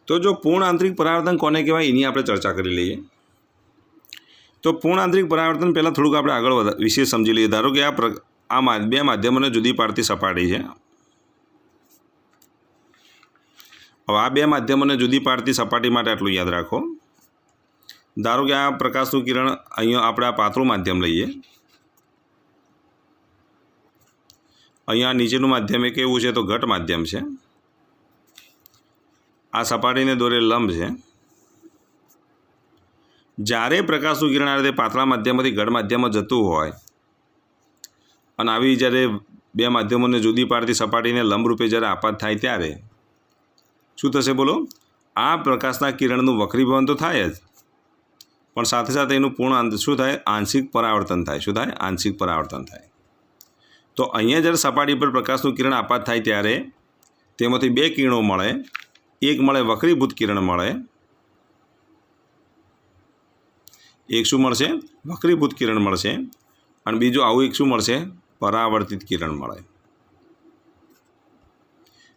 तो जो पूर्ण आंतरिक परावर्तन कोने कहेवाय एनी आपणे चर्चा करी लईए। तो पूर्ण आंतरिक परावर्तन पहला थोड़ुंक आपणे आगळ विशेष समझी लईए। धारो कि आ बे माध्यमोने जुदी पाडती सपाटी छे। हवे आ बे माध्यमोने जुदी पाडती सपाटी माटे आटલું याद राखो। धारो कि आ प्रकाशनुं किरण अहींया आपणे आ पातळुं माध्यम लईए। अहींया नीचेनुं माध्यम एक एवुं छे तो घट माध्यम छे। आ सपाटीने दोरेल लंब छे। ज्यारे प्रकाशनुं किरण आ रीते पातळा माध्यममांथी घट माध्यममां जतुं होय अने आवी ज्यारे बे माध्यमोने जुदी पाडती सपाटीने लंब रूपे ज्यारे आपात थाय त्यारे शुं थशे बोलो? आ प्रकाशना किरणनुं वक्रीभवन तो थाय ज, पण साथे साथे एनुं पूर्ण शुं थाय? आंशिक परावर्तन थाय। शुं थाय? आंशिक परावर्तन थाय। तो अहींया ज्यारे सपाटी पर प्रकाशनुं किरण आपात थाय त्यारे तेमांथी बे किरणो मळे। एक मळे वक्रीभूत किरण मळे, एक शुं मळशे? वक्रीभूत किरण मळशे अने बीजुं आवुं एक शुं मळशे? परावर्तित किरण मळे।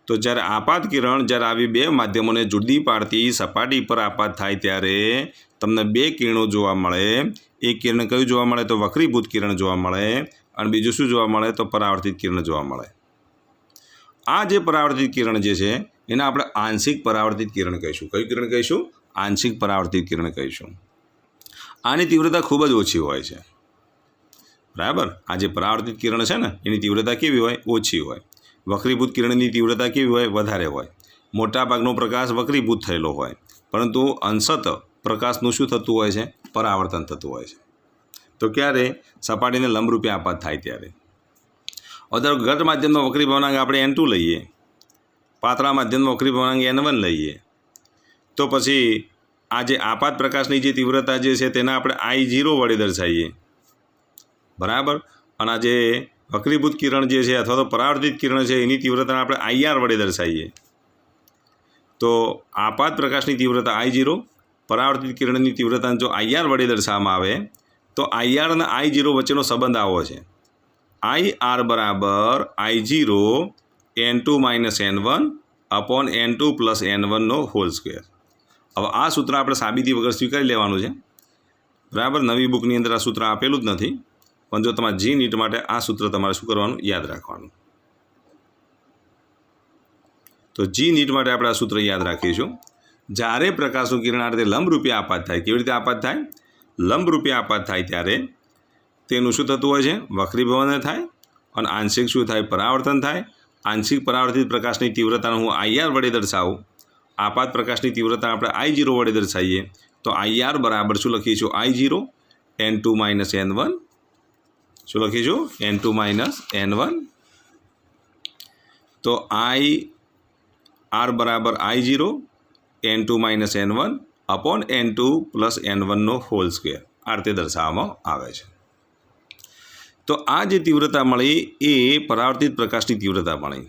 तो ज्यारे आपात किरण ज्यारे आवी बे माध्यमोने जुदी पाडती सपाटी पर आपात थाय त्यारे तमने बे किरणो जोवा मळे। एक किरण कयुं जोवा मळे? तो वक्रीभूत किरण जोवा मळे अने बीजुं शुं जोवा मळे? तो परावर्तित किरण जोवा मळे। आ जे परावर्तित किरण जे छे एने आपणे आंशिक परावर्तित किरण कहीशुं। कयुं किरण कहीशुं? आंशिक परावर्तित किरण कहीशुं। आनी तीव्रता खूब ज ओછી होय छे, बराबर। आ जे परावर्तित किरण छे ने एनी तीव्रता केवी होय? ओછી होय। वक्रीभूत किरणनी तीव्रता केवी होय? વધારે होय। मोटा भागनो प्रकाश वक्रीभूत थयेलो होय, परंतु अंशत प्रकाशनुं शुं थतुं होय छे? परावर्तन थतुं होय छे। तो क्यारे? सपाटीने लंबरूपे आपात थाय त्यारे। हवे धारो घट माध्यमनो वक्रीभवनांक आपणे n2 लईए, पातळा माध्यमनो वक्रीभवनांक n1 लईए, तो पछी आ जे आपात प्रकाशनी जे तीव्रता जे छे तेने आपणे I0 वडे दर्शावीए, बराबर। अने आ जे वक्रीभूत किरण जे छे अथवा तो परावर्तित किरण छे एनी तीव्रता आपणे IR वडे दर्शावीए। तो आपात प्रकाशनी तीव्रता I0, परावर्तित किरणनी तीव्रता जो IR वडे दर्शाववामां आवे तो IR अने I0 वच्चेनो संबंध आवो छे। IR बराबर I0 n2 - n1 upon n2 + n1 नो होल स्क्वेर। हवे आ सूत्र आपणे साबीती वगर स्वीकारी लेवानुं छे, बराबर। नवी बुकनी अंदर आ सूत्र आपेलुं ज नथी, पण जो तमारे जी नीट माटे आ सूत्र तमारे शुं करवानुं? याद राखवानुं। तो जी नीट माटे आपणे आ सूत्र याद राखीशुं। ज्यारे प्रकाशनुं किरण आ रीते लंबरूपे आपात थाय, केवी रीते आपात थाय? लंबरूपे आपात थाय त्यारे तेनुं शुं थतुं होय छे? वक्रीभवन थाय अने आंशिक शुं थाय? परावर्तन थाय। आंशिक परावर्तित प्रकाशनी तीव्रताने हुं IR वडे दर्शावुं, आपात प्रकाशनी तीव्रता आपणे I0 वडे दर्शावीए। तो IR बराबर शुं लखीशुं? I0 n2 - n1। शुं लखीशुं? n2 - n1। तो IR बराबर I0 n2 - n1 upon n2 + n1 नो होल स्क्वेर आ रीते दर्शाववामां आवे छे। तो आ जे तीव्रता मळी ए परावर्तित प्रकाशनी तीव्रता मळी।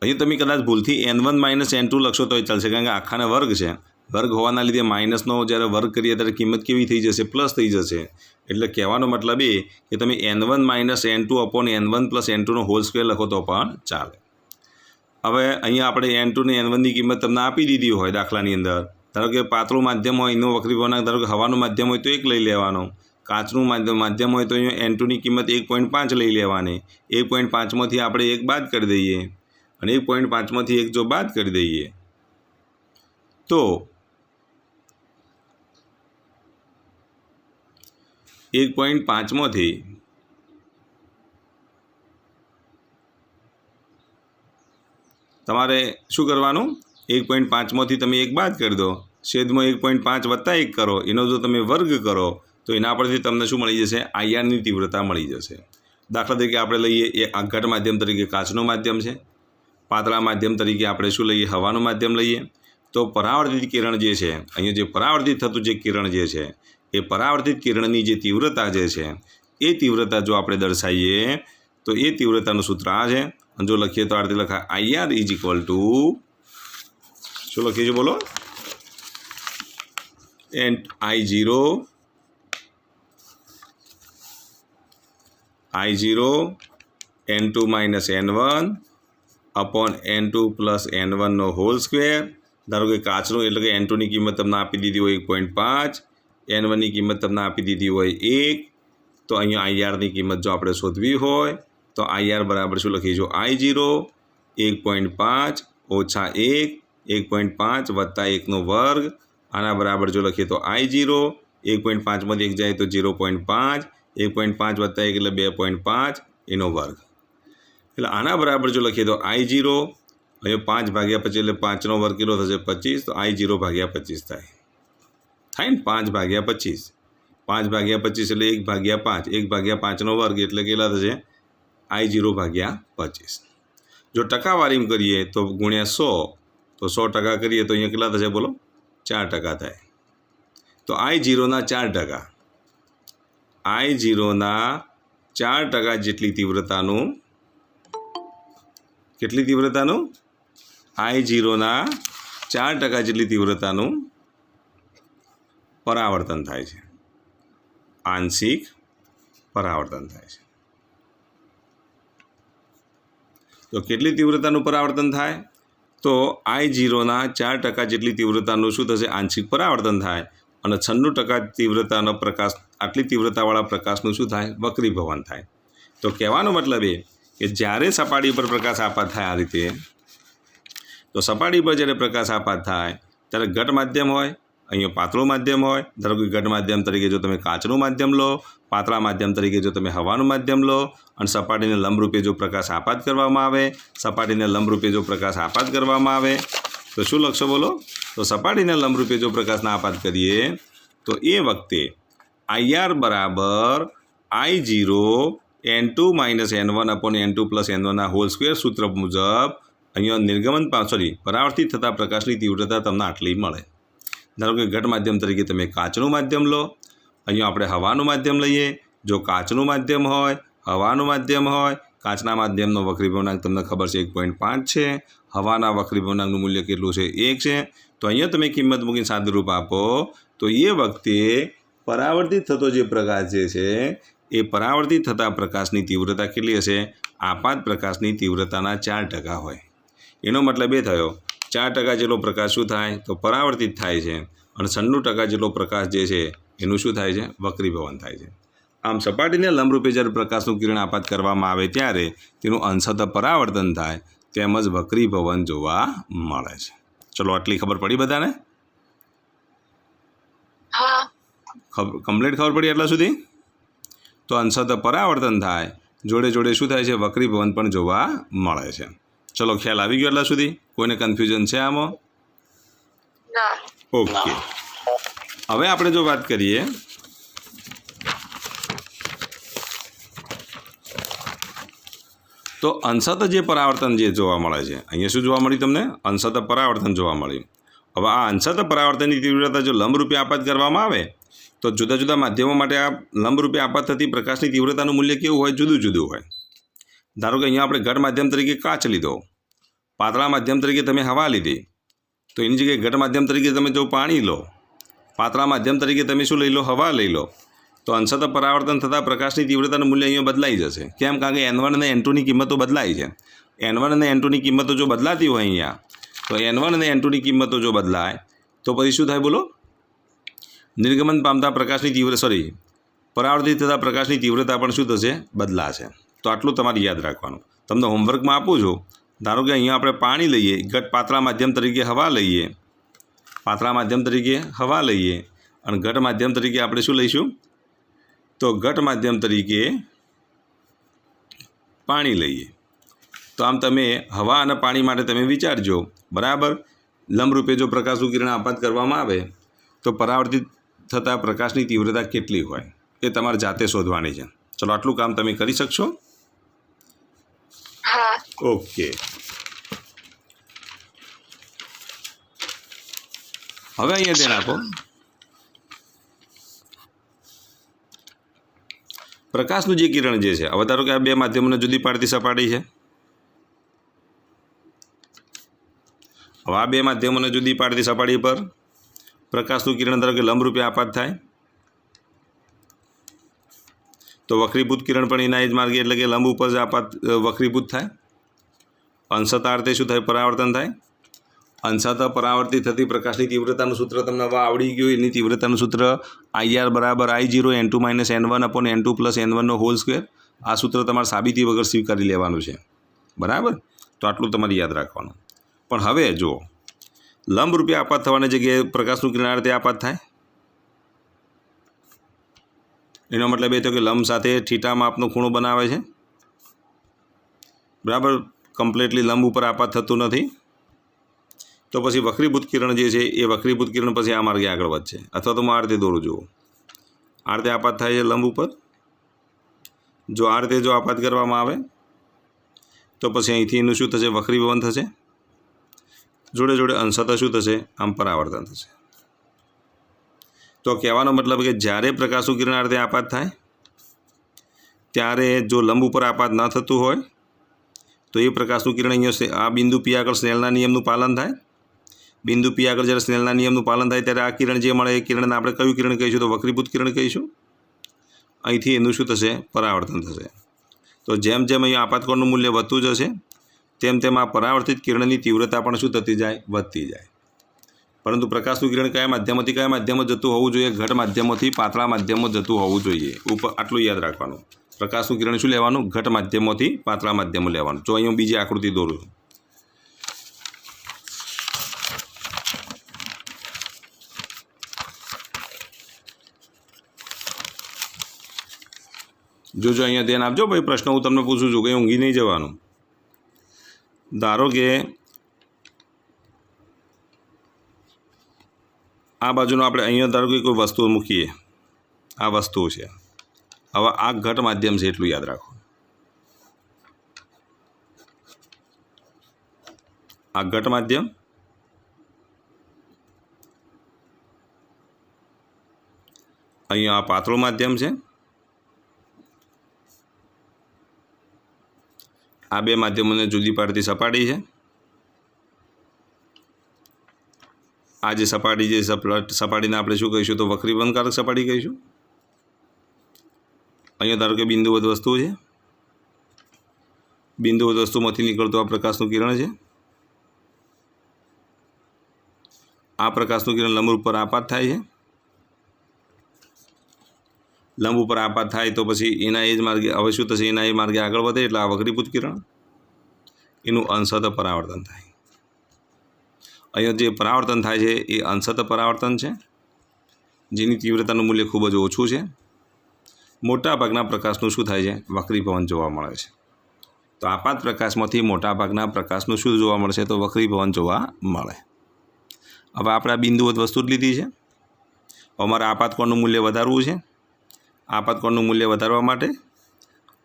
અહીં તમે કદાચ ભૂલથી n1 - n2 લખશો તો ચાલશે, કારણ કે આખાને વર્ગ છે। વર્ગ હોવાના લીધે માઇનસનો જ્યારે વર્ગ કરીએ ત્યારે કિંમત કેવી થઈ જશે? પ્લસ થઈ જશે। એટલે કહેવાનો મતલબ એ કે તમે n1 - n2 upon n1 + n2 નો હોલ સ્ક્વેર લખો તો પણ ચાલે। હવે અહીંયા આપણે n2 ને n1 ની કિંમત તમને આપી દીધી હોય દાખલાની અંદર, ધારો કે પાતળું માધ્યમ હોય એનો વક્રીભવનાંક ધારો કે હવાનું માધ્યમ હોય તો 1 લઈ લેવાનો, કાચનું માધ્યમ હોય તો અહીંયા n2 ની કિંમત 1.5 લઈ લેવાની। 1.5 માંથી આપણે 1 બાદ કરી દઈએ અને 1.5 માંથી 1 જો બાદ કરી દઈએ તો 1.5 માંથી તમારે શું કરવાનું? 1.5 માંથી તમે 1 બાદ કરી દો, છેદમાં 1.5 + 1 કરો, એનો જો તમે વર્ગ કરો તો એના પરથી તમને શું મળી જશે? IR ની તીવ્રતા મળી જશે। દાખલા તરીકે આપણે લઈએ એ ઘટ માધ્યમ તરીકે કાચનું માધ્યમ છે, પાતળા માધ્યમ તરીકે આપણે શું લઈએ? હવાનું માધ્યમ લઈએ। તો પરાવર્તિત કિરણ જે છે અહીંયા જે પરાવર્તિત થતું જે કિરણ જે છે એ પરાવર્તિત કિરણની જે તીવ્રતા જે છે એ તીવ્રતા જો આપણે દર્શાવીએ તો એ તીવ્રતાનું સૂત્ર આ છે। અને જો લખીએ તો આ રીતે લખાય IR = શું લખીએ બોલો? I0 n2 - n1 upon n2 + n1 નો હોલ સ્ક્વેર ધારો કે કાચનું એટલે કે N2 ની કિંમત તમને આપી દીધી હોય 1.5, N1 ની કિંમત તમને આપી દીધી હોય 1, તો અહીંયા IR ની કિંમત જો આપણે શોધવી હોય તો IR બરાબર શું લખીશું? I0 1.5 ઓછા 1, 1.5 વત્તા 1નો વર્ગ, આના બરાબર જો લખીએ તો I0 1.5 માંથી 1 જાય તો 0.5, 1.5 વત્તા 1 એટલે 2.5 એનો વર્ગ, એટલે આના બરાબર જો લખીએ તો I0 અહીંયા 5 ભાગ્યા 25 એટલે 5નો વર્ગ કેટલો થશે? 25, તો I0 ભાગ્યા 25 થાય ને? 5 ભાગ્યા 25, 5 ભાગ્યા 25 એટલે 1 ભાગ્યા 5, 1 ભાગ્યા 5નો વર્ગ એટલે કેટલા થશે? I0 ભાગ્યા 25. જો ટકાવારીમાં કરીએ તો ગુણ્યા 100, તો 100% કરીએ તો અહીંયા કેટલા થશે બોલો? 4% થાય. તો I0ના 4%, I0ના 4% જેટલી તીવ્રતાનું, કેટલી તીવ્રતાનું? I0ના 4% જેટલી તીવ્રતાનું પરાવર્તન થાય છે, આંશિક પરાવર્તન થાય છે. તો કેટલી તીવ્રતાનું પરાવર્તન થાય? તો I0ના 4% જેટલી તીવ્રતાનું શું થશે? આંશિક પરાવર્તન થાય. અને 96% તીવ્રતાનો પ્રકાશ, આટલી તીવ્રતાવાળા પ્રકાશનું શું થાય? વક્રીભવન થાય. તો કહેવાનો મતલબ એ કે જ્યારે સપાટી પર પ્રકાશ આપાત થાય આ રીતે, તો સપાટી પર જ્યારે પ્રકાશ આપાત થાય ત્યારે ઘટ માધ્યમ હોય, અહીંયા પાતળું માધ્યમ હોય. ધારો કે ઘટ માધ્યમ તરીકે જો તમે કાચનું માધ્યમ લો, પાતળા માધ્યમ તરીકે જો તમે હવાનું માધ્યમ લો, અને સપાટીને લંબરૂપે જો પ્રકાશ આપાત કરવામાં આવે, સપાટીને લંબરૂપે જો પ્રકાશ આપાત કરવામાં આવે તો શું લખશો બોલો? તો સપાટીને લંબરૂપે જો પ્રકાશના આપાત કરીએ તો એ વખતે IR બરાબર I0 N2 - N1 upon N2 + N1 whole square સૂત્ર મુજબ અહીંયા નિર્ગમન પરાવર્તિત થતા પ્રકાશની તીવ્રતા તમને આટલી મળે. ધારો કે ઘટ માધ્યમ તરીકે તમે કાચનું માધ્યમ લો, અહીંયા આપણે હવાનું માધ્યમ લઈએ. જો કાચનું માધ્યમ હોય, હવાનું માધ્યમ હોય, કાચના માધ્યમનો વક્રીભવનાંક તમને ખબર છે 1.5 છે, હવાના વક્રીભવનાંકનું મૂલ્ય કેટલું છે? 1 છે. તો અહીંયા તમે કિંમત મૂકીને સાદુરૂપ આપો તો એ વખતે પરાવર્તિત થતો જે પ્રકાશ જે છે એ પરાવર્તિત થતા પ્રકાશની તીવ્રતા કેટલી હશે? આપાત પ્રકાશની તીવ્રતાના 4% હોય. એનો મતલબ એ થયો 4% જેટલો પ્રકાશ શું થાય? તો પરાવર્તિત થાય છે, અને 96% જેટલો પ્રકાશ જે છે એનું શું થાય છે? વક્રીભવન થાય છે. આમ સપાટીને લંબરૂપે જ્યારે પ્રકાશનું કિરણ આપાત કરવામાં આવે ત્યારે તેનું અંશતઃ પરાવર્તન થાય, તેમજ વક્રીભવન જોવા મળે છે. ચલો, આટલી ખબર પડી બધાને? કમ્પ્લીટ ખબર પડી આટલા સુધી? તો અંશતઃ પરાવર્તન થાય, જોડે જોડે શું થાય છે? વક્રીભવન પણ જોવા મળે છે. ચલો, ખ્યાલ આવી ગયો આટલા સુધી? કોઈને કન્ફ્યુઝન છે આમાં? ઓકે, હવે આપણે જો વાત કરીએ તો અંશતઃ જે પરાવર્તન જે જોવા મળે છે, અહીંયા શું જોવા મળ્યું તમને? અંશતઃ પરાવર્તન જોવા મળ્યું. હવે આ અંશતઃ પરાવર્તનની તીવ્રતા જો લંબરૂપે આપાત કરવામાં આવે તો જુદા જુદા માધ્યમો માટે આ લંબરૂપે આપાત થતી પ્રકાશની તીવ્રતાનું મૂલ્ય કેવું હોય? જુદું જુદું હોય. ધારો કે અહીંયા આપણે ઘટ માધ્યમ તરીકે કાચ લીધો, પાતળા માધ્યમ તરીકે તમે હવા લીધી, તો એની જગ્યાએ ઘટ માધ્યમ તરીકે તમે જો પાણી લો, પાતળા માધ્યમ તરીકે તમે શું લઈ લો? હવા લઈ લો, તો અંશતઃ પરાવર્તન થતાં પ્રકાશની તીવ્રતાનું મૂલ્ય અહીંયા બદલાઈ જશે. કેમ? કારણ કે N1 અને N2ની કિંમતો બદલાય છે. N1 અને N2ની કિંમતો જો બદલાતી હોય અહીંયા, તો N1 અને N2ની કિંમતો જો બદલાય તો પછી શું થાય બોલો? નિર્ગમન પામતા પ્રકાશની પરાવર્તિત થતા પ્રકાશની તીવ્રતા પણ શું થશે? બદલાશે. તો આટલું તમારે યાદ રાખવાનું. તમને હોમવર્કમાં આપું છું. ધારો કે અહીંયા આપણે પાણી લઈએ, ઘટ પાતળા માધ્યમ તરીકે હવા લઈએ, પાતળા માધ્યમ તરીકે હવા લઈએ, અને ઘટ માધ્યમ તરીકે આપણે શું લઈશું? તો ઘટ માધ્યમ તરીકે પાણી લઈએ. તો આમ તમે હવા અને પાણી માટે તમે વિચારજો, બરાબર? લંબરૂપે જો પ્રકાશનું કિરણ આપાત કરવામાં આવે તો પરાવર્તિત થતા પ્રકાશની તીવ્રતા કેટલી હોય એ તમારે જાતે શોધવાની છે. ચલો, આટલું કામ તમે કરી શકશો? ઓકે, હવે અહીંયા ધ્યાન આપો. પ્રકાશનું જે કિરણ જે છે, હવે ધારો કે આ બે માધ્યમોને જુદી પાડતી સપાટી છે. હવે આ બે માધ્યમોને જુદી પાડતી સપાટી પર પ્રકાશનું કિરણ ધારો કે લંબરૂપે આપાત થાય તો વક્રીભૂત કિરણ પણ એના જ માર્ગે એટલે કે લંબ ઉપર જ આપાત વક્રીભૂત થાય. અંશતઃ અર્થે શું થાય? પરાવર્તન થાય. અંશતઃ પરાવર્તિત થતી પ્રકાશની તીવ્રતાનું સૂત્ર તમને હવે આવડી ગયું. એની તીવ્રતાનું સૂત્ર IR બરાબર I0 N2 - N1 upon N2 + N1 નો હોલ સ્ક્વેર. આ સૂત્ર તમારે સાબિતી વગર સ્વીકારી લેવાનું છે, બરાબર. તો આટલું તમારે યાદ રાખવાનું. પણ હવે જો લંબ રૂપે આપાત થવાની જગ્યાએ પ્રકાશનું કિરણ આ રીતે આપાત થાય, એનો મતલબ એ થયો કે લંબ સાથે થીટા માપનો ખૂણો બનાવે છે, બરાબર. કમ્પ્લીટલી લંબ ઉપર આપાત થતું નથી. તો પછી વક્રીભૂત કિરણ જે છે એ વક્રીભૂત કિરણ પછી આ માર્ગે આગળ વધશે. અથવા તો હું આ રીતે દોરું, જુઓ આ રીતે આપાત થાય છે લંબ ઉપર. જો આ રીતે જો આપાત કરવામાં આવે તો પછી અહીંથી એનું શું થશે, વક્રીભવન થશે. જોડે જોડે અંશતઃ શું થશે, આમ પરાવર્તન થશે. તો કહેવાનો મતલબ કે જ્યારે પ્રકાશનું કિરણ આ રીતે આપાત થાય ત્યારે જો લંબ ઉપર આપાત ન થતું હોય તો એ પ્રકાશનું કિરણ અહીંયા આ બિંદુ P આગળ સ્નેલના નિયમનું પાલન થાય. બિંદુ P આગળ જ્યારે સ્નેલના નિયમનું પાલન થાય ત્યારે આ કિરણ જે મળે એ કિરણને આપણે કયું કિરણ કહીશું, તો વક્રીભૂત કિરણ કહીશું. અહીંથી એનું શું થશે, પરાવર્તન થશે. તો જેમ જેમ અહીંયા આપાત કોણનું મૂલ્ય વધતું જશે તેમ તેમ આ પરાવર્તિત કિરણની તીવ્રતા પણ શું થતી જાય, વધતી જાય. પરંતુ પ્રકાશનું કિરણ કયા માધ્યમથી કયા માધ્યમમાં જતું હોવું જોઈએ, ઘટ માધ્યમથી પાતળા માધ્યમમાં જતું હોવું જોઈએ. ઉપર આટલું યાદ રાખવાનું. પ્રકાશનું કિરણ શું લેવાનું, ઘટ માધ્યમથી પાતળા માધ્યમમાં લેવાનું. જો અહીં હું બીજી આકૃતિ દોરું છું. જો અહીંયા ધ્યાન આપજો ભાઈ. પ્રશ્ન હું તમને પૂછું છું, કંઈ ઊંઘી નહીં જવાનું. ધારો કે આ બાજુનો આપણે અહીંયા ધારો કે કોઈ વસ્તુ મૂકીએ, આ વસ્તુ છે. હવે આ ઘટ માધ્યમ છે એટલું યાદ રાખો. આ ઘટ માધ્યમ, અહીંયા આ પાતળું માધ્યમ છે. આ બે માધ્યમોને જુદી પાડતી સપાટી છે. આ જે સપાટી જે સપાટીને આપણે શું કહીશું, તો વક્રીભવનકારક સપાટી કહીશું. અહીંયા ધારો કે બિંદુવત વસ્તુ છે. બિંદુવત વસ્તુમાંથી નીકળતું આ પ્રકાશનું કિરણ છે. આ પ્રકાશનું કિરણ લંબ ઉપર આપાત થાય છે. લંબ ઉપર આપાત થાય તો પછી એના એ જ માર્ગે હવે શું થશે, એના એ માર્ગે આગળ વધે એટલે આ વક્રીભૂત કિરણ એનું અંશતઃ પરાવર્તન થાય. અહીંયા જે પરાવર્તન થાય છે એ અંશતઃ પરાવર્તન છે, જેની તીવ્રતાનું મૂલ્ય ખૂબ જ ઓછું છે. મોટાભાગના પ્રકાશનું શું થાય છે, વક્રીભવન જોવા મળે છે. તો આપાત પ્રકાશમાંથી મોટાભાગના પ્રકાશનું શું જોવા મળશે, તો વક્રીભવન જોવા મળે. હવે આપણે આ બિંદુવત વસ્તુ જ લીધી છે. અમારે આપાત કોણનું મૂલ્ય વધારવું છે. આપાત કોણનું મૂલ્ય વધારવા માટે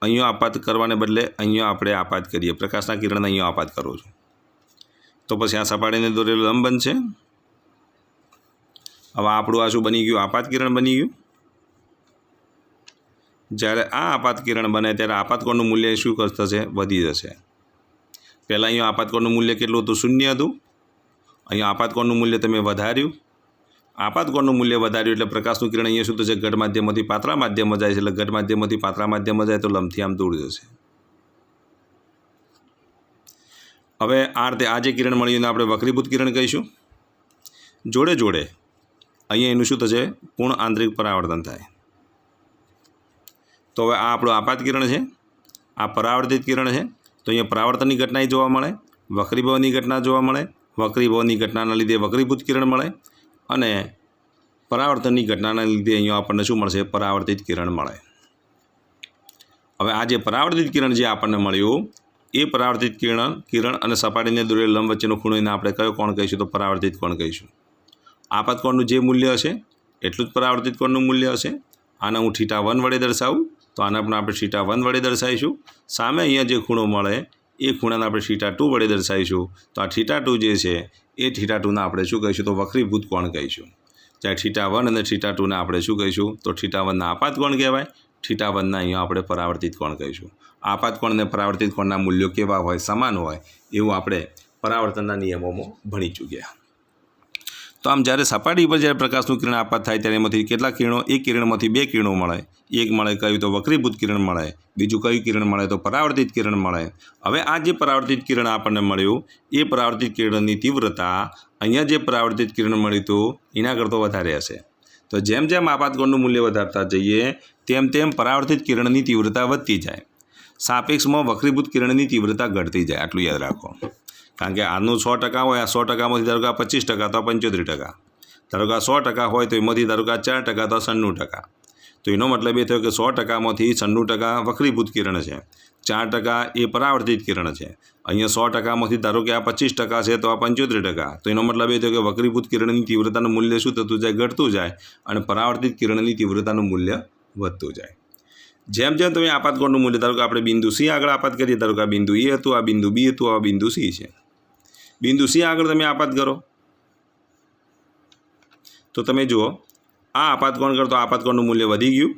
અહીંયા આપાત કરવાને બદલે અહીંયા આપણે આપાત કરીએ. પ્રકાશના કિરણને અહીંયા આપાત કરું છું તો પછી આ સપાટીને દોરેલું લંબ બનશે. હવે આપણું આ શું બની ગયું, આપાત કિરણ બની ગયું. જ્યારે આ આપાત કિરણ બને ત્યારે આપાત કોણનું મૂલ્ય શું થશે, વધી જશે. પહેલાં અહીંયા આપાત કોણનું મૂલ્ય કેટલું હતું, 0 હતું. અહીંયા આપાત કોણનું મૂલ્ય તમે વધાર્યું. આપાત કોણનું મૂલ્ય વધાર્યું એટલે પ્રકાશનું કિરણ અહીંયા શું થશે, ઘટ માધ્યમમાંથી પાતળા માધ્યમમાં જાય છે. એટલે ઘટ માધ્યમમાંથી પાતળા માધ્યમમાં જાય તો લંબથી આમ દૂર જશે. હવે આ રીતે આ જે કિરણ મળ્યું એને આપણે વક્રીભૂત કિરણ કહીશું. જોડે જોડે અહીંયા એનું શું થશે, પૂર્ણ આંતરિક પરાવર્તન થાય. તો હવે આ આપણું આપાત કિરણ છે, આ પરાવર્તિત કિરણ છે. તો અહીંયા પરાવર્તનની ઘટના જોવા મળે, વક્રીભવનની ઘટના જોવા મળે. વક્રીભવનની ઘટનાના લીધે વક્રીભૂત કિરણ મળે અને પરાવર્તનની ઘટનાના લીધે અહીંયા આપણને શું મળશે, પરાવર્તિત કિરણ મળે. હવે આ જે પરાવર્તિત કિરણ જે આપણને મળ્યું એ પરાવર્તિત કિરણ અને સપાટીને દોરેલ લંબ વચ્ચેનો ખૂણો એને આપણે કયો કોણ કહીશું, તો પરાવર્તિત કોણ કહીશું. આપાત કોણનું જે મૂલ્ય હશે એટલું જ પરાવર્તિત કોણનું મૂલ્ય હશે. આને હું θ1 વડે દર્શાવું તો આને પણ આપણે θ1 વડે દર્શાવીશું. સામે અહીંયા જે ખૂણો મળે એ ખૂણાને આપણે θ2 વડે દર્શાવીશું. તો આ θ2 જે છે એ θ2ને આપણે શું કહીશું, તો વક્રીભૂત કોણ કહીશું. જ્યારે θ1 અને θ2ને આપણે શું કહીશું, તો θ1ના આપાત કોણ કહેવાય, θ1ના અહીંયા આપણે પરાવર્તિત કોણ કહીશું. આપાત કોણ અને પરાવર્તિત કોણના મૂલ્યો કેવા હોય, સમાન હોય એવું આપણે પરાવર્તનના નિયમોમાં ભણી ચૂક્યા. तो आम જ્યારે સપાટી પર જ્યારે પ્રકાશનું કિરણ આપાત થાય ત્યારે એમાંથી કેટલા કિરણો, એક કિરણમાંથી બે કિરણો મળે. એક મળે કયું તો વક્રીભૂત કિરણ મળે, બીજું કયું કિરણ મળે તો પરાવર્તિત કિરણ મળે. હવે આ જે પરાવર્તિત કિરણ આપણને મળ્યું એ પરાવર્તિત કિરણની તીવ્રતા અહીંયા જે પરાવર્તિત કિરણ મળ્યું હતું એના કરતાં વધારે હશે. તો જેમ જેમ આપાત કોણનું મૂલ્ય વધારતા જઈએ તેમ તેમ પરાવર્તિત કિરણની તીવ્રતા વધતી જાય. સાપેક્ષમાં વક્રીભૂત કિરણની તીવ્રતા ઘટતી જાય. આટલું યાદ રાખો. કારણ કે આનું 100% હોય, આ 100%માંથી ધારો કે આ 25% તો 75%, ધારો કે આ 100% હોય તો એમાંથી ધારો કે આ 4% તો 96%. તો એનો મતલબ એ થયો કે 100%માંથી 96% વક્રીભૂત કિરણ છે, 4% એ પરાવર્તિત કિરણ છે. અહીંયા 100%માંથી ધારો કે આ 25% છે તો આ 75%. તો એનો મતલબ એ થયો કે વક્રીભૂત કિરણની તીવ્રતાનું મૂલ્ય શું થતું જાય? ઘટતું જાય. અને પરાવર્તિત કિરણની તીવ્રતાનું મૂલ્ય વધતું જાય. જેમ જેમ તમે આપાત કોણનું મૂલ્ય, ધારો કે આપણે બિંદુ સી આગળ આપાત કરીએ, ધારો કે આ બિંદુ એ હતું, આ બિંદુ બી હતું, આ બિંદુ સી છે. બિંદુ સી આગળ તમે આપાત કરો તો તમે જુઓ આ આપાત કોણ કરતો આપાત કોણનું મૂલ્ય વધી ગયું.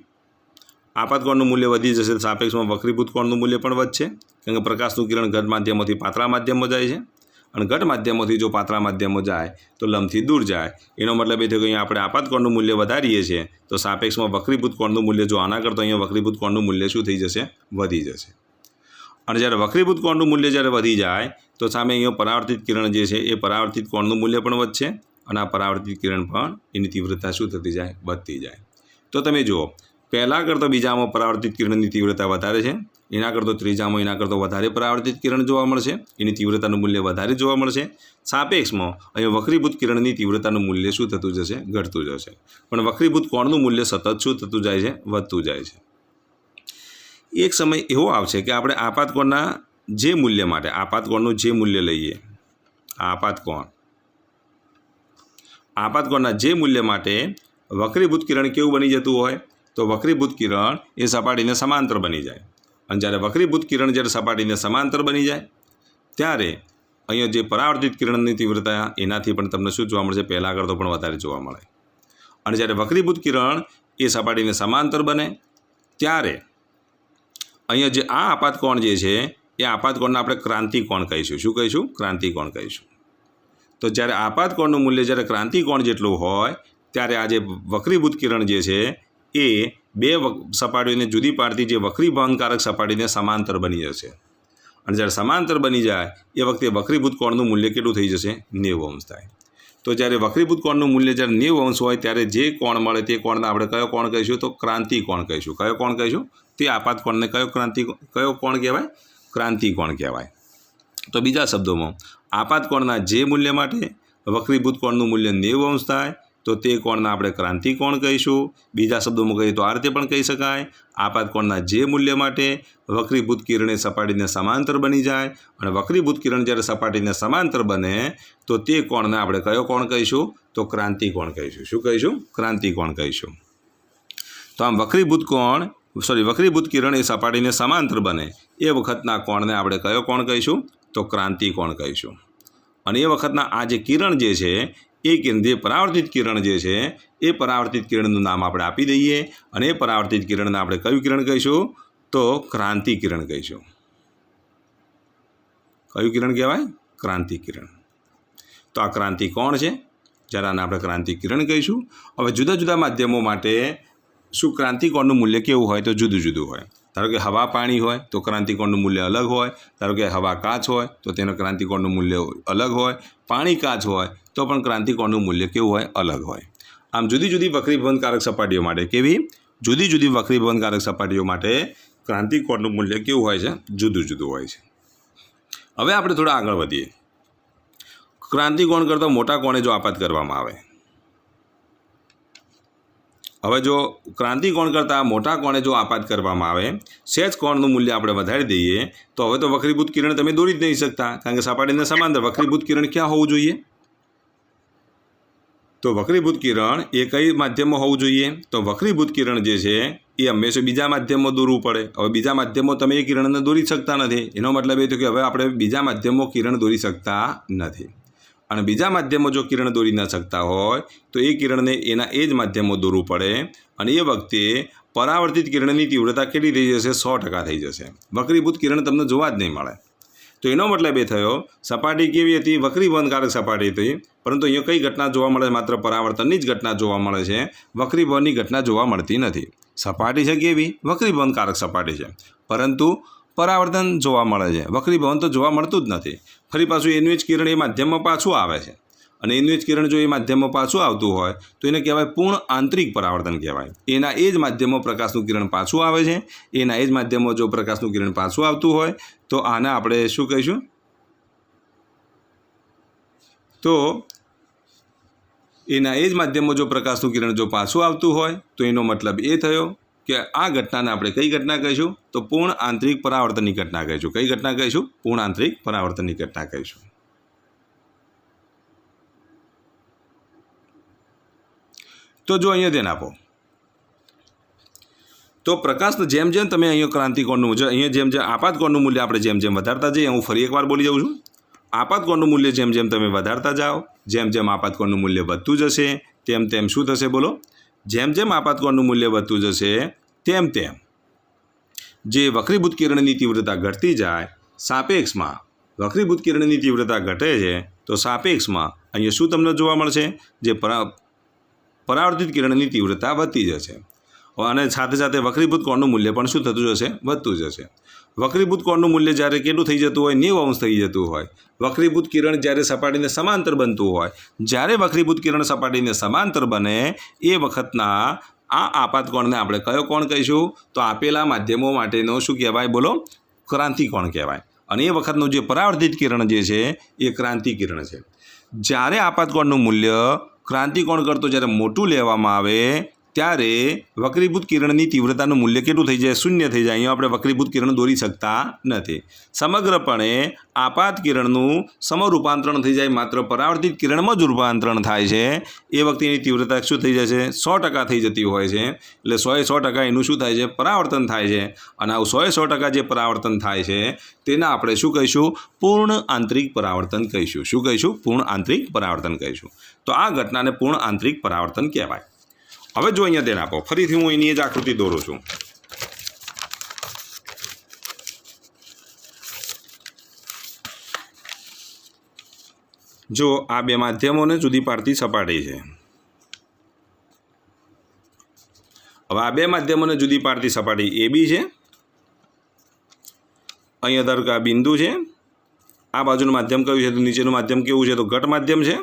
આપાત કોણનું મૂલ્ય વધી જશે, સાપેક્ષમાં વક્રીભૂત કોણનું મૂલ્ય પણ વધશે. કારણ કે પ્રકાશનું કિરણ ઘટ માધ્યમમાંથી પાતળા માધ્યમમાં જાય છે, અને ઘટ માધ્યમમાંથી જો પાતળા માધ્યમમાં જાય તો લંબથી દૂર જાય. એનો મતલબ એ થયો કે અહીંયા આપણે આપાત કોણનું મૂલ્ય વધારીએ છીએ તો સાપેક્ષમાં વક્રીભૂત કોણનું મૂલ્ય જો આના કરતાં અહીંયા વક્રીભૂત કોણનું મૂલ્ય શું થઈ જશે? વધી જશે. અને જ્યારે વક્રીભૂત કોણનું મૂલ્ય જ્યારે વધી જાય તો સામે અહીંયા પરાવર્તિત કિરણ જે છે એ પરાવર્તિત કોણનું મૂલ્ય પણ વધશે, અને આ પરાવર્તિત કિરણ પણ એની તીવ્રતા શું થતી જાય? વધતી જાય. તો તમે જુઓ પહેલાં કરતાં બીજામાં પરાવર્તિત કિરણની તીવ્રતા વધારે છે, એના કરતાં ત્રીજામાં એના કરતાં વધારે પરાવર્તિત કિરણ જોવા મળશે, એની તીવ્રતાનું મૂલ્ય વધારે જોવા મળશે. સાપેક્ષમાં અહીંયા વક્રીભૂત કિરણની તીવ્રતાનું મૂલ્ય શું થતું જશે? ઘટતું જશે. પણ વક્રીભૂત કોણનું મૂલ્ય સતત શું થતું જાય છે? વધતું જાય છે. એક સમય એવો આવશે કે આપણે આપાત કોણના જે મૂલ્ય માટે આપાત કોણનું જે મૂલ્ય લઈએ, આપાત કોણના જે મૂલ્ય માટે વક્રીભૂત કિરણ કેવું બની જતું હોય? તો વક્રીભૂત કિરણ એ સપાટીને સમાંતર બની જાય. અને જ્યારે વક્રીભૂત કિરણ જ્યારે સપાટીને સમાંતર બની જાય ત્યારે અહીંયા જે પરાવર્તિત કિરણની તીવ્રતા એનાથી પણ તમને શું જોવા મળશે? પહેલાં કરતાં પણ વધારે જોવા મળે. અને જ્યારે વક્રીભૂત કિરણ એ સપાટીને સમાંતર બને ત્યારે અહીંયા જે આ આપાત કોણ જે છે એ આપાત કોણને આપણે ક્રાંતિ કોણ કહીશું. શું કહીશું? ક્રાંતિ કોણ કહીશું. તો જ્યારે આપાત કોણનું મૂલ્ય જ્યારે ક્રાંતિ કોણ જેટલું હોય ત્યારે આ જે વક્રીભૂત કિરણ જે છે એ બે સપાટીઓને જુદી પાડતી જે વક્રીભવનકારક સપાટીને સમાંતર બની જશે. અને જ્યારે સમાંતર બની જાય એ વખતે વક્રીભૂત કોણનું મૂલ્ય કેટલું થઈ જશે? 90 અંશ થાય. તો જ્યારે વક્રીભૂત કોણનું મૂલ્ય જ્યારે 90 અંશ હોય ત્યારે જે કોણ મળે તે કોણને આપણે કયો કોણ કહીશું? તો ક્રાંતિ કોણ કહીશું. કયો કોણ કહીશું? તે આપાત કોણને કયો કોણ કહેવાય? ક્રાંતિ કોણ કહેવાય. તો બીજા શબ્દોમાં આપાત કોણના જે મૂલ્ય માટે વક્રીભૂત કોણનું મૂલ્ય 90 અંશ થાય તો તે કોણને આપણે ક્રાંતિ કોણ કહીશું. બીજા શબ્દોમાં કહીએ તો આ રીતે પણ કહી શકાય, આપાત કોણના જે મૂલ્ય માટે વક્રીભૂત કિરણ એ સપાટીને સમાંતર બની જાય, અને વક્રીભૂત કિરણ જ્યારે સપાટીને સમાંતર બને તો તે કોણને આપણે કયો કોણ કહીશું? તો ક્રાંતિ કોણ કહીશું. શું કહીશું? ક્રાંતિ કોણ કહીશું. તો આમ વક્રીભૂત કિરણ એ સપાટીને સમાંતર બને એ વખતના કોણને આપણે કયો કોણ કહીશું? તો ક્રાંતિ કોણ કહીશું. અને એ વખતના આ જે કિરણ જે છે એ કિરણ જે પરાવર્તિત કિરણ જે છે એ પરાવર્તિત કિરણનું નામ આપણે આપી દઈએ, અને એ પરાવર્તિત કિરણને આપણે કયું કિરણ કહીશું? તો ક્રાંતિ કિરણ કહીશું. કયું કિરણ કહેવાય? ક્રાંતિ કિરણ. તો આ ક્રાંતિ કોણ છે? જ્યારે આને આપણે ક્રાંતિ કિરણ કહીશું. હવે જુદા જુદા માધ્યમો માટે શું ક્રાંતિકોણનું મૂલ્ય કેવું હોય? તો જુદું જુદું હોય. ધારો કે હવા પાણી હોય તો ક્રાંતિકોણનું મૂલ્ય અલગ હોય. ધારો કે હવા કાચ હોય તો તેનું ક્રાંતિકોણનું મૂલ્ય અલગ હોય. પાણી કાચ હોય તો પણ ક્રાંતિકોણનું મૂલ્ય કેવું હોય? અલગ હોય. આમ જુદી જુદી વક્રીભવનકારક સપાટીઓ માટે કેવી? જુદી જુદી વક્રીભવનકારક સપાટીઓ માટે ક્રાંતિકોણનું મૂલ્ય કેવું હોય છે? જુદું જુદું હોય છે. હવે આપણે થોડા આગળ વધીએ. ક્રાંતિકોણ કરતાં મોટા કોણે જો આપાત કરવામાં આવે, હવે જો ક્રાંતિકોણ કરતાં મોટા કોણે જો આપાત કરવામાં આવે, સહેજ કોણનું મૂલ્ય આપણે વધારી દઈએ તો હવે તો વક્રીભૂત કિરણ તમે દોરી જ નહીં શકતા, કારણ કે સપાટીને સમાંતર વક્રીભૂત કિરણ ક્યાં હોવું જોઈએ? તો વક્રીભૂત કિરણ એ કઈ માધ્યમમાં હોવું જોઈએ? તો વક્રીભૂત કિરણ જે છે એ હંમેશા બીજા માધ્યમમાં દોરવું પડે. હવે બીજા માધ્યમમાં તમે એ કિરણને દોરી શકતા નથી. એનો મતલબ એ થયો કે હવે આપણે બીજા માધ્યમમાં કિરણ દોરી શકતા નથી. અને બીજા માધ્યમમાં જો કિરણ દોરી ન શકતા હોય તો એ કિરણને એના એ જ માધ્યમમાં દોરવું પડે. અને એ વખતે પરાવર્તિત કિરણની તીવ્રતા કેટલી થઈ જશે? 100% થઈ જશે. વક્રીભૂત કિરણ તમને જોવા જ નહીં મળે. तो एनो मतलब ए थयो सपाटी केवी हती, वक्रीभवनकारक सपाटी हती, परंतु अहींया कई घटना जोवा मळे? मात्र परावर्तननी ज घटना जोवा मळे छे, वक्रीभवननी घटना जोवा मळती नथी। सपाटी छे केवी? वक्रीभवनकारक सपाटी छे, परंतु परावर्तन जोवा मळे छे, वक्रीभवन तो जोवा मळतुं ज नथी। फरी पाछुं एनुं ज किरण ए माध्यममां पाछुं आवे छे અને એનું જ કિરણ જો એ માધ્યમમાં પાછું આવતું હોય તો એને કહેવાય પૂર્ણ આંતરિક પરાવર્તન કહેવાય। એના એ જ માધ્યમમાં પ્રકાશનું કિરણ પાછું આવે છે, એના એ જ માધ્યમમાં જો પ્રકાશનું કિરણ પાછું આવતું હોય તો આને આપણે શું કહીશું? તો એના એ જ માધ્યમમાં જો પ્રકાશનું કિરણ જો પાછું આવતું હોય તો એનો મતલબ એ થયો કે આ ઘટનાને આપણે કઈ ઘટના કહીશું? તો પૂર્ણ આંતરિક પરાવર્તનની ઘટના કહીશું। કઈ ઘટના કહીશું? પૂર્ણ આંતરિક પરાવર્તનની ઘટના કહીશું। तो जो अहीं ध्यान आपो तो प्रकाश जेम जेम तमे अहीं क्रांतिकोणनुं जो अहीं जेम जेम आपातकोणनुं मूल्य आपणे जेम जेम वधारता जईए, हूँ फरी एकवार बोली जाऊँ छूँ, आपातकोणनुं मूल्य जेम जेम तमे वधारता जाओ, जेम जेम आपातकोणनुं मूल्य वधतुं जशे तेम तेम शुं थशे? बोलो, जेम जेम आपातकोणनुं मूल्य वधतुं जशे तेम तेम जे वक्रीभूत किरणनी तीव्रता घटती जाए सापेक्षमां वक्रीभूत किरणनी तीव्रता घटे छे तो सापेक्षमां अहीं शुं तमने जोवा मळशे? जे परावर्तित किरणनी तीव्रता वधती जशे અને સાથે સાથે વક્રીભૂત કોણનું મૂલ્ય પણ શું થતું જશે? વધતું જશે। વક્રીભૂત કોણનું મૂલ્ય જ્યારે કેટલું થઈ જતું હોય? 90 અંશ થઈ જતું હોય। વક્રીભૂત કિરણ જ્યારે સપાટીને સમાંતર બનતું હોય, જ્યારે વક્રીભૂત કિરણ સપાટીને સમાંતર બને એ વખતના આ આપાતકોણને આપણે કયો કોણ કહીશું? તો આપેલા માધ્યમો માટેનો શું કહેવાય? બોલો, ક્રાંતિકોણ કહેવાય। અને એ વખતનું જે પરાવર્તિત કિરણ જે છે એ ક્રાંતિ કિરણ છે। જ્યારે આપાતકોણનું મૂલ્ય ક્રાંતિકોણ કરતો જ્યારે મોટું લેવામાં આવે ત્યારે વક્રીભૂત કિરણની તીવ્રતાનું મૂલ્ય કેટલું થઈ જાય? શૂન્ય થઈ જાય। અહીંયા આપણે વક્રીભૂત કિરણ દોરી શકતા નથી। સમગ્રપણે આપાત કિરણનું સમરૂપાંતરણ થઈ જાય, માત્ર પરાવર્તિત કિરણમાં જ રૂપાંતરણ થાય છે। એ વખતે એની તીવ્રતા શું થઈ જાય છે? 100% થઈ જતી હોય છે। એટલે 100% એનું શું થાય છે? પરાવર્તન થાય છે। અને આવું 100% જે પરાવર્તન થાય છે તેને આપણે શું કહીશું? પૂર્ણ આંતરિક પરાવર્તન કહીશું। શું કહીશું? પૂર્ણ આંતરિક પરાવર્તન કહીશું। તો આ ઘટનાને પૂર્ણ આંતરિક પરાવર્તન કહેવાય। હવે જો અહીંયા ધ્યાન આપો, ફરીથી હું એની જ આકૃતિ દોરું છું। જો આ બે માધ્યમોને જુદી પાડતી સપાટી છે। હવે આ બે માધ્યમોને જુદી પાડતી સપાટી AB છે। અહીંયા ધારો કે આ બિંદુ છે, આ બાજુનું માધ્યમ કયું છે? તો નીચેનું માધ્યમ કેવું છે? તો ઘટ માધ્યમ છે।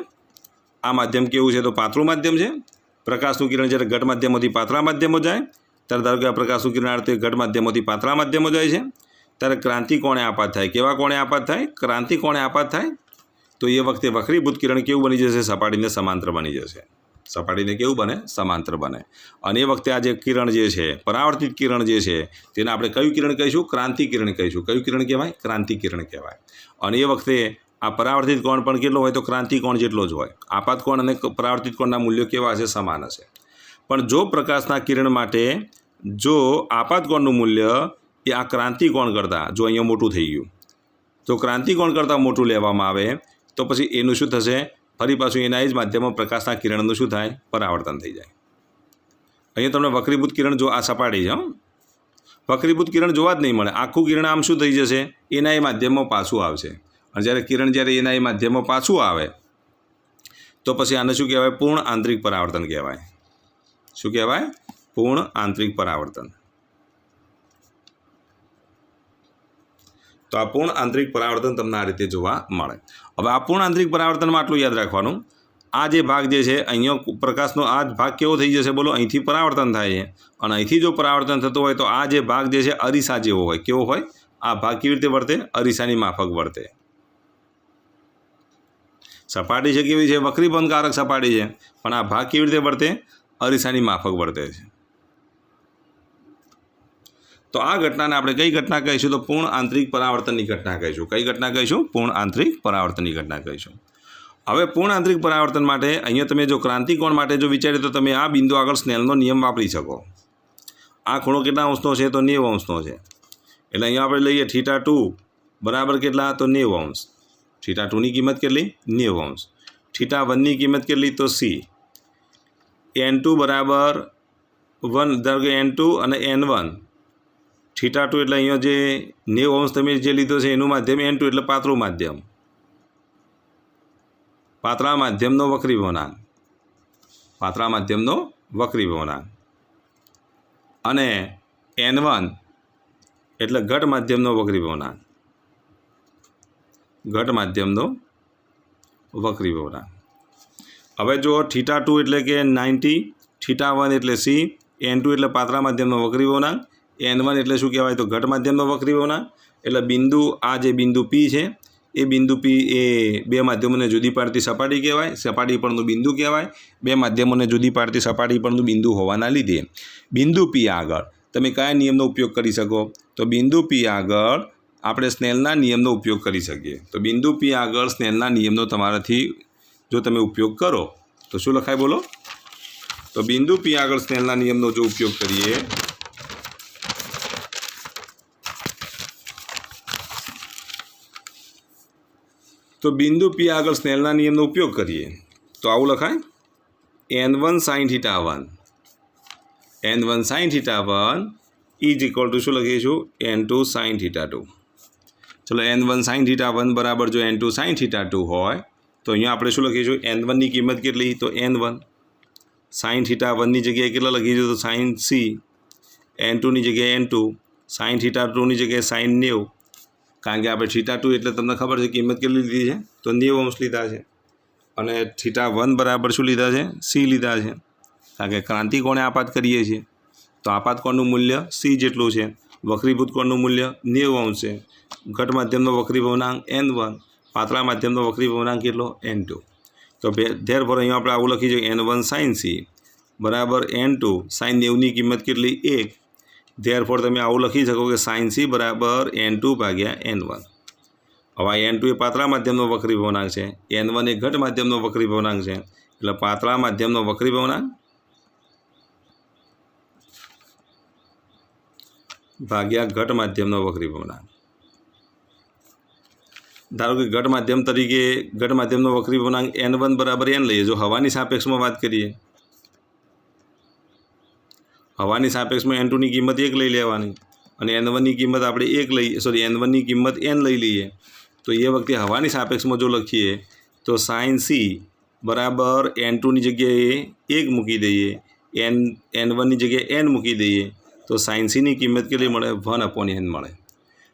આ માધ્યમ કેવું છે? તો પાતળું માધ્યમ છે। પ્રકાશનું કિરણ જ્યારે ઘટ માધ્યમોથી પાતળા માધ્યમો જાય ત્યારે ધારો કે આ પ્રકાશનું કિરણ આ રીતે ઘટ માધ્યમોથી પાતળા માધ્યમો જાય છે ત્યારે ક્રાંતિ કોણે આપાત થાય? કેવા કોણે આપાત થાય? ક્રાંતિ કોણે આપાત થાય? તો એ વખતે વક્રીભૂત કિરણ કેવું બની જશે? સપાટીને સમાંતર બની જશે। સપાટીને કેવું બને? સમાંતર બને। અને એ વખતે આ જે કિરણ જે છે, પરાવર્તિત કિરણ જે છે તેને આપણે કયું કિરણ કહીશું? ક્રાંતિ કિરણ કહીશું। કયું કિરણ કહેવાય? ક્રાંતિ કિરણ કહેવાય। અને એ વખતે આ પરાવર્તિત કોણ પણ કેટલો હોય? તો ક્રાંતિ કોણ જેટલો જ હોય। આપાત કોણ અને પરાવર્તિત કોણના મૂલ્યો કેવા હશે? સમાન હશે। પણ જો પ્રકાશના કિરણ માટે જો આપાત કોણનું મૂલ્ય એ આ ક્રાંતિ કોણ કરતાં જો અહીંયા મોટું થઈ ગયું તો ક્રાંતિ કોણ કરતાં મોટું લેવામાં આવે તો પછી એનું શું થશે? ફરી પાછું એના જ માધ્યમમાં પ્રકાશના કિરણનું શું થાય? પરાવર્તન થઈ જાય। અહીંયા તમને વક્રીભૂત કિરણ જો આ સપાટી છે, વક્રીભૂત કિરણ જોવા જ નહીં મળે। આખું કિરણ આમ શું થઈ જશે? એના એ માધ્યમમાં પાછું આવશે। અને જ્યારે કિરણ જ્યારે એના એ માધ્યમમાં પાછું આવે તો પછી આને શું કહેવાય? પૂર્ણ આંતરિક પરાવર્તન કહેવાય। શું કહેવાય? પૂર્ણ આંતરિક પરાવર્તન। તો આ પૂર્ણ આંતરિક પરાવર્તન તમને આ રીતે જોવા મળે। હવે આ પૂર્ણ આંતરિક પરાવર્તનમાં આટલું યાદ રાખવાનું, આ જે ભાગ જે છે અહીંયા પ્રકાશનો આ જ ભાગ કેવો થઈ જશે? બોલો, અહીંથી પરાવર્તન થાય છે અને અહીંથી જો પરાવર્તન થતું હોય તો આ જે ભાગ જે છે અરીસા જેવો હોય। કેવો હોય? આ ભાગ કેવી રીતે વર્તે? અરીસાની માફક વર્તે। સપાટી છે કેવી છે? વક્રીભવનકારક સપાટી છે, પણ આ ભાગ કેવી રીતે વર્તે? અરીસાની માફક વર્તે છે। તો આ ઘટનાને આપણે કઈ ઘટના કહીશું? તો પૂર્ણ આંતરિક પરાવર્તનની ઘટના કહીશું। કઈ ઘટના કહીશું? પૂર્ણ આંતરિક પરાવર્તનની ઘટના કહીશું। હવે પૂર્ણ આંતરિક પરાવર્તન માટે અહીંયા તમે જો ક્રાંતિકોણ માટે જો વિચારીએ તો તમે આ બિંદુ આગળ સ્નેલનો નિયમ વાપરી શકો। આ ખૂણો કેટલા અંશનો છે? તો 90 અંશનો છે। એટલે અહીંયા આપણે લઈએ θ2 બરાબર કેટલા? તો 90 અંશ। θ2ની કિંમત કેટલી? 90 અંશ। θ1ની કિંમત કેટલી? તો C। n2 બરાબર 1, ધારો કે n2 અને n1। θ2 એટલે અહીંયા જે 90 અંશ તમે જે લીધો છે એનું માધ્યમ n2 એટલે પાતળું માધ્યમ, પાતળા માધ્યમનો વક્રીભવનાંક, પાતળા માધ્યમનો વક્રીભવનાંક, અને n1 એટલે ઘટ માધ્યમનો વક્રીભવનાંક, ઘટ માધ્યમનો વક્રીભવનાંક. હવે જો θ2 એટલે કે 90, θ1 એટલે c, n2 એટલે પાતળા માધ્યમનો વક્રીભવનાંક, n1 એટલે શું કહેવાય તો ઘટ માધ્યમનો વક્રીભવનાંક. એટલે બિંદુ આ જે બિંદુ P છે એ બિંદુ P એ બે માધ્યમોને જુદી પાડતી સપાટી કહેવાય, સપાટી પરનું બિંદુ કહેવાય. બે માધ્યમોને જુદી પાડતી સપાટી પરનું બિંદુ હોવાના લીધે બિંદુ P આગળ તમે કયા નિયમનો ઉપયોગ કરી શકો તો બિંદુ P આગળ આપણે સ્નેલના નિયમનો ઉપયોગ કરી શકીએ. તો બિંદુ P આગળ સ્નેલના નિયમનો તમારાથી જો તમે ઉપયોગ કરો તો શું લખાય બોલો? તો બિંદુ P આગળ સ્નેલના નિયમનો જો ઉપયોગ કરીએ તો બિંદુ P આગળ સ્નેલના નિયમનો ઉપયોગ કરીએ તો આવું લખાય n1 sin θ1, n1 sin θ1 is equal to શું લખીશું n2 sin θ2. ચલો n1 sin θ1 બરાબર જો n2 sin θ2 હોય તો અહીંયા આપણે શું લખીશું n1ની કિંમત કેટલી તો n1, sin θ1ની જગ્યાએ કેટલા લખીશું તો sin c, n2ની જગ્યાએ n2, sin θ2ની જગ્યાએ sin 90, કારણ કે આપણે θ2 એટલે તમને ખબર છે કિંમત કેટલી લીધી છે તો 90 અંશ લીધા છે, અને θ1 બરાબર શું લીધા છે c લીધા છે, કારણ કે ક્રાંતિકોણે આપાત કરીએ છીએ તો આપાત કોણનું મૂલ્ય c જેટલું છે, વક્રીભૂત કોણનું મૂલ્ય 90 અંશ છે, ઘટ માધ્યમનો વક્રીભવનાંક n1, પાતળા માધ્યમનો વક્રીભવનાંક કેટલો n2. તો ધેરફોર અહીંયા આપણે આવું લખી જોઈએ n1 sin c બરાબર n2 sin 90ની કિંમત કેટલી 1. ધેરફોર તમે આવું લખી શકો કે sin c બરાબર n2 ભાગ્યા n1. હવે n2 એ પાતળા માધ્યમનો વક્રીભવનાંક છે, n1 એ ઘટ માધ્યમનો વક્રીભવનાંક છે, એટલે પાતળા માધ્યમનો વક્રીભવનાંક ભાગ્યા ઘટ માધ્યમનો વક્રીભવનાંક. ધારો કે ઘટ માધ્યમ તરીકે ઘટ માધ્યમનો વક્રીભવનાંક n1 બરાબર n લઈએ. જો હવાની સાપેક્ષમાં વાત કરીએ, હવાની સાપેક્ષમાં n2ની કિંમત 1 લઈ લેવાની અને n1ની કિંમત આપણે n1ની કિંમત n લઈ લઈએ તો એ વખતે હવાની સાપેક્ષમાં જો લખીએ તો sin c બરાબર n2ની જગ્યાએ 1 મૂકી દઈએ, n1ની જગ્યાએ n મૂકી દઈએ તો sin c ની કિંમત કેટલી મળે 1/n મળે.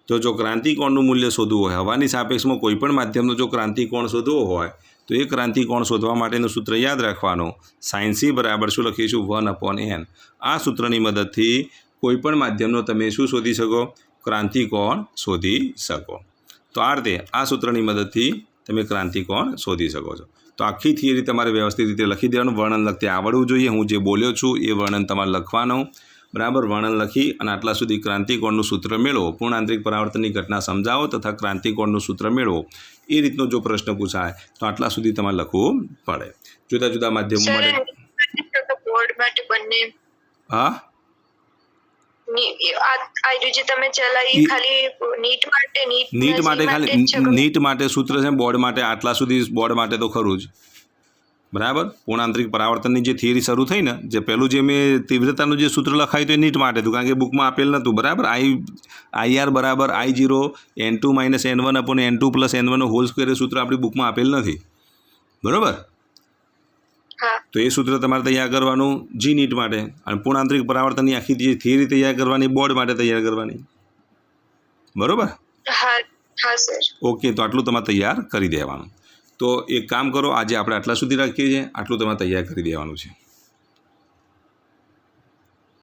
તો જો ક્રાંતિકોણનું મૂલ્ય શોધવું હોય, હવાની સાપેક્ષમાં કોઈપણ માધ્યમનો જો ક્રાંતિકોણ શોધવો હોય તો એ ક્રાંતિકોણ શોધવા માટેનું સૂત્ર યાદ રાખવાનું, sin c બરાબર શું લખીશું 1/n. આ સૂત્રની મદદથી કોઈપણ માધ્યમનો તમે શું શોધી શકો ક્રાંતિકોણ શોધી શકો. તો આ રીતે આ સૂત્રની મદદથી તમે ક્રાંતિકોણ શોધી શકો છો. તો આખી થિયરી તમારે વ્યવસ્થિત રીતે લખી દેવાનું, વર્ણન લખતે આવડવું જોઈએ. હું જે બોલ્યો છું એ વર્ણન તમારે લખવાનું, બરાબર. વર્ણન લખી અને આટલા સુધી ક્રાંતિકોણનું સૂત્ર મેળવો, પૂર્ણ આંતરિક પરાવર્તનની ઘટના સમજાવો તથા ક્રાંતિકોણનું સૂત્ર મેળવો. એ રીતનો જો પ્રશ્ન પૂછાય તો આટલા સુધી તમારે લખવું પડે. જુદા જુદા માધ્યમો માટે હા નીટ માટે સૂત્ર છે, બોર્ડ માટે આટલા સુધી, બોર્ડ માટે તો ખરું જ, બરાબર. પૂર્ણાંતરિક પરાવર્તનની જે થિયરી શરૂ થઈ ને, જે પહેલું જે મેં તીવ્રતાનું જે સૂત્ર લખાયું તો એ નીટ માટે હતું, કારણ કે બુકમાં આપેલ નહોતું, બરાબર. IR બરાબર I0 n2 - n1/n2 + n1 whole square સૂત્ર આપણી બુકમાં આપેલ નથી, બરાબર. તો એ સૂત્ર તમારે તૈયાર કરવાનું જી નીટ માટે, અને પૂર્ણાંતરિક પરાવર્તનની આખી જે થિયરી તૈયાર કરવાની બોર્ડ માટે તૈયાર કરવાની, બરાબર. ઓકે, તો આટલું તમારે તૈયાર કરી દેવાનું. તો એક કામ કરો, આજે આપણે આટલા સુધી રાખીએ છીએ, આટલું તમારે તૈયાર કરી દેવાનું છે.